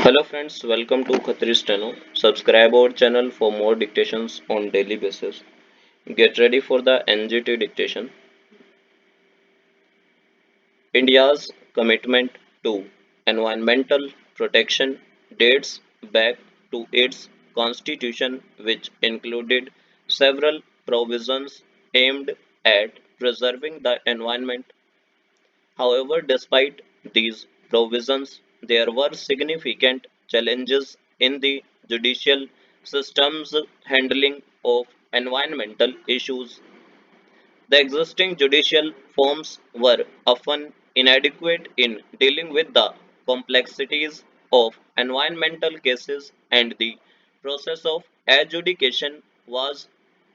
Hello friends, welcome to Khatri Steno. Subscribe our channel for more dictations on daily basis. Get ready for the NGT dictation. India's commitment to environmental protection dates back to its constitution, which included several provisions aimed at preserving the environment. However, despite these provisions, there were significant challenges in the judicial system's handling of environmental issues. The existing judicial forms were often inadequate in dealing with the complexities of environmental cases, and the process of adjudication was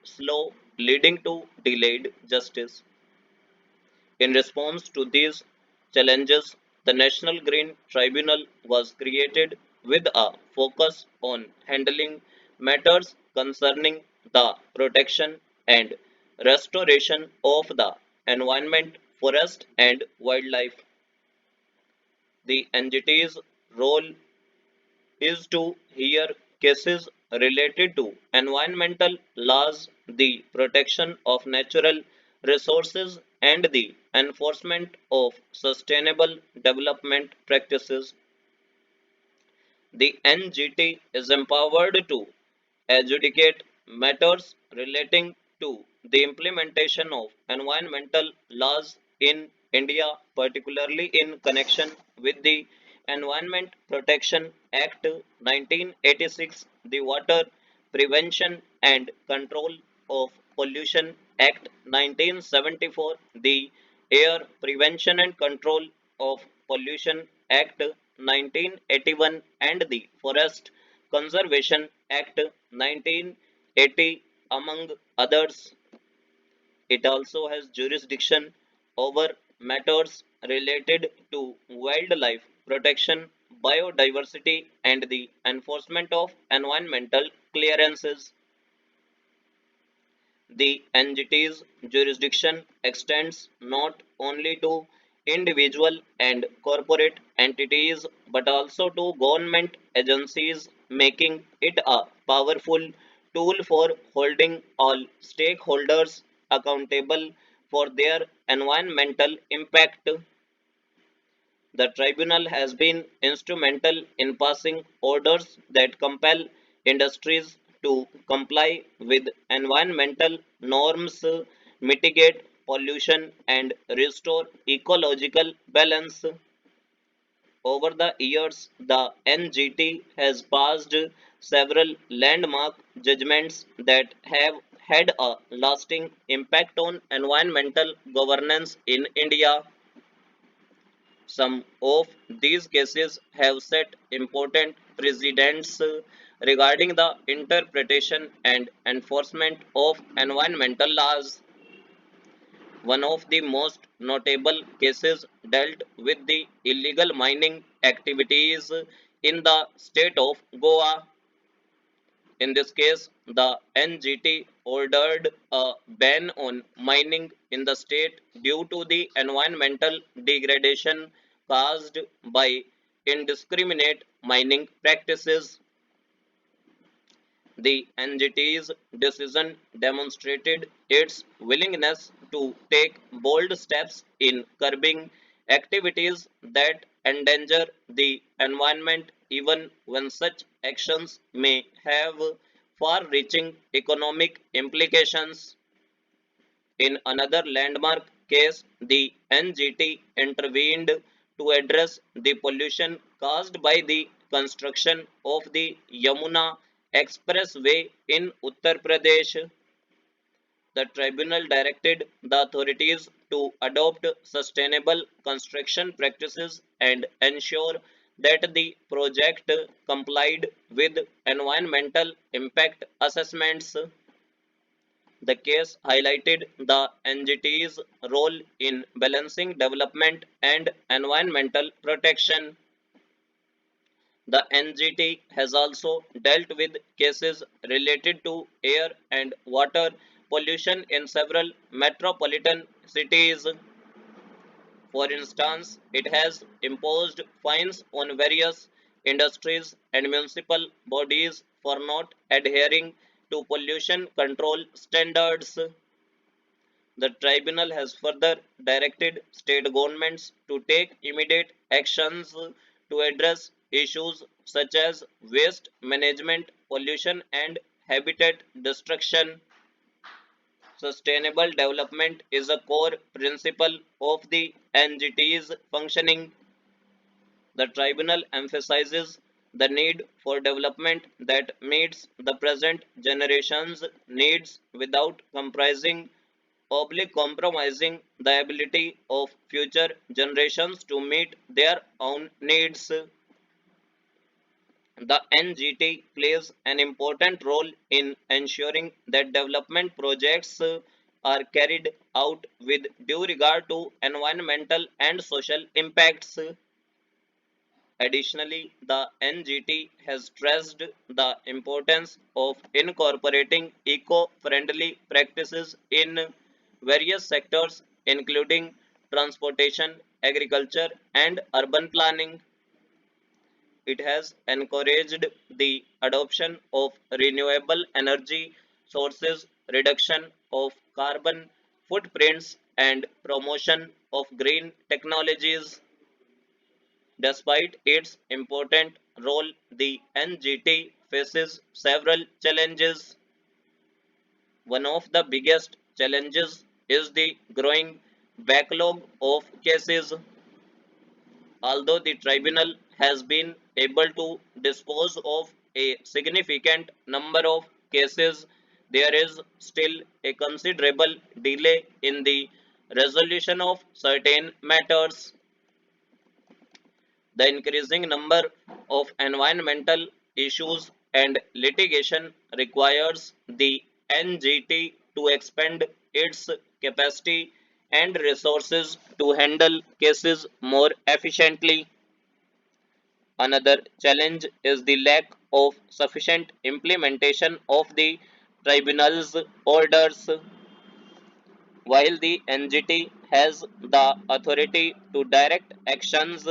slow, leading to delayed justice. In response to these challenges, the National Green Tribunal was created with a focus on handling matters concerning the protection and restoration of the environment, forest, and wildlife. The entity's role is to hear cases related to environmental laws, the protection of natural resources, and the enforcement of sustainable development practices. The NGT is empowered to adjudicate matters relating to the implementation of environmental laws in India, particularly in connection with the Environment Protection Act 1986, the Water Prevention and Control of Pollution Act 1974, the Air Prevention and Control of Pollution Act 1981, and the Forest Conservation Act 1980, among others. It also has jurisdiction over matters related to wildlife protection, biodiversity, and the enforcement of environmental clearances. The NGT's jurisdiction extends not only to individual and corporate entities but also to government agencies, making it a powerful tool for holding all stakeholders accountable for their environmental impact. The tribunal has been instrumental in passing orders that compel industries to comply with environmental norms, mitigate pollution, and restore ecological balance. Over the years, the NGT has passed several landmark judgments that have had a lasting impact on environmental governance in India. Some of these cases have set important precedents regarding the interpretation and enforcement of environmental laws. One of the most notable cases dealt with the illegal mining activities in the state of Goa. In this case, the NGT ordered a ban on mining in the state due to the environmental degradation caused by indiscriminate mining practices. The NGT's decision demonstrated its willingness to take bold steps in curbing activities that endanger the environment, even when such actions may have far reaching economic implications. In another landmark case, the NGT intervened to address the pollution caused by the construction of the Yamuna Expressway in Uttar Pradesh. The tribunal directed the authorities to adopt sustainable construction practices and ensure that the project complied with environmental impact assessments. The case highlighted the NGT's role in balancing development and environmental protection. The NGT has also dealt with cases related to air and water pollution in several metropolitan cities. For instance, it has imposed fines on various industries, and municipal bodies for not adhering to pollution control standards. The tribunal has further directed state governments to take immediate actions to address issues such as waste management, pollution, and habitat destruction. Sustainable development is a core principle of the NGT's functioning. The tribunal emphasizes the need for development that meets the present generation's needs without compromising the ability of future generations to meet their own needs. The NGT plays an important role in ensuring that development projects are carried out with due regard to environmental and social impacts. Additionally, the NGT has stressed the importance of incorporating eco-friendly practices in various sectors, including transportation, agriculture, and urban planning. It has encouraged the adoption of renewable energy sources, reduction of carbon footprints, and promotion of green technologies. Despite its important role, the NGT faces several challenges. One of the biggest challenges is the growing backlog of cases. Although the tribunal has been able to dispose of a significant number of cases, there is still a considerable delay in the resolution of certain matters. The increasing number of environmental issues and litigation requires the NGT to expand its capacity and resources to handle cases more efficiently. Another challenge is the lack of sufficient implementation of the tribunal's orders. While the NGT has the authority to direct actions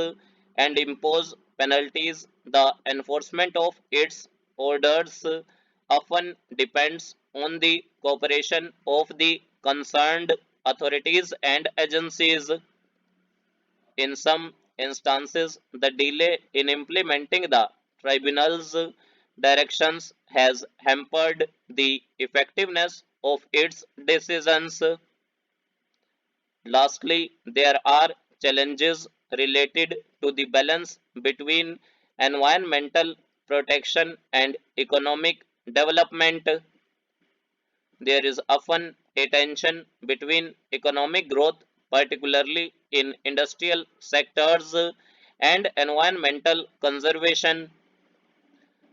and impose penalties, the enforcement of its orders often depends on the cooperation of the concerned authorities and agencies. In some instances, the delay in implementing the tribunal's directions has hampered the effectiveness of its decisions. Lastly, there are challenges related to the balance between environmental protection and economic development. There is often a tension between economic growth, particularly in industrial sectors, and environmental conservation.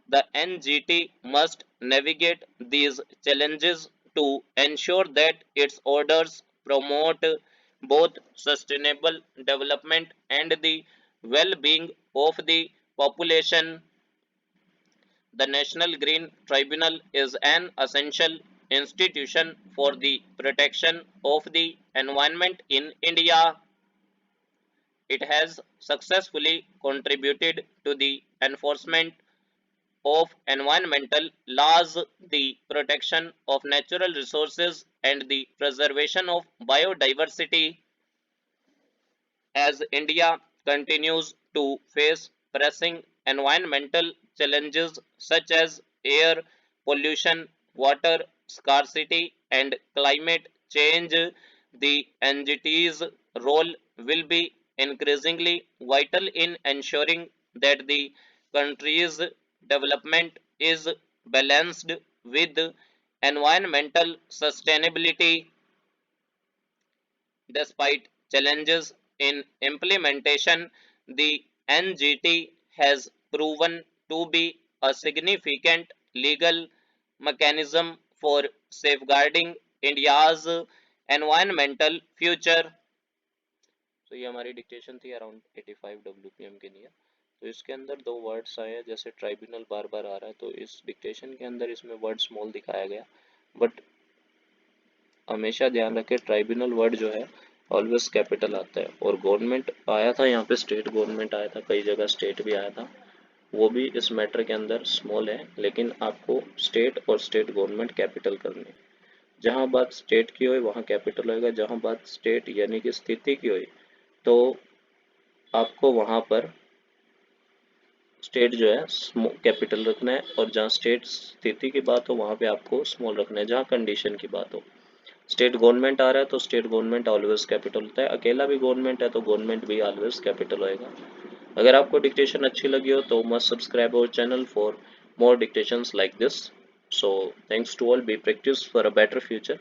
The NGT must navigate these challenges to ensure that its orders promote both sustainable development and the well being of the population. The National Green Tribunal is an essential institution for the protection of the environment in India. It has successfully contributed to the enforcement of environmental laws, the protection of natural resources, and the preservation of biodiversity. As India continues to face pressing environmental challenges such as air pollution, water scarcity, and climate change, the NGT's role will be increasingly vital in ensuring that the country's development is balanced with environmental sustainability. Despite challenges in implementation, the NGT has proven to be a significant legal mechanism for safeguarding India's environmental future. तो ये हमारी dictation थी around 85 WPM के लिए। तो इसके अंदर दो वर्ड्स आए हैं, जैसे ट्राइब्यूनल बार बार आ रहा है, तो इस डिक्टेशन के अंदर इसमें वर्ड स्मॉल दिखाया गया, बट हमेशा ध्यान रखें ट्राइब्यूनल वर्ड जो है ऑलवेज कैपिटल आता है। और गवर्नमेंट आया था यहाँ पे, स्टेट गवर्नमेंट आया था, कई जगह स्टेट भी आया था, वो भी इस मैटर के अंदर स्मॉल है, लेकिन आपको स्टेट और स्टेट गवर्नमेंट कैपिटल करनी है। जहां बात स्टेट की हुई वहां कैपिटल होएगा, जहां बात स्टेट यानी कि स्थिति की हुई तो आपको वहां पर स्टेट जो है कैपिटल रखना है, और जहाँ स्टेट स्थिति की बात हो वहाँ पे आपको स्मॉल रखना है। जहाँ कंडीशन की बात हो, स्टेट गवर्नमेंट आ रहा है तो स्टेट गवर्नमेंट ऑलवेज कैपिटल होता है, अकेला भी गवर्नमेंट है तो गवर्नमेंट भी ऑलवेज कैपिटल होएगा। अगर आपको डिक्टेशन अच्छी लगी हो तो must subscribe our channel for more dictations like this. So thanks to all, be practice for a better future.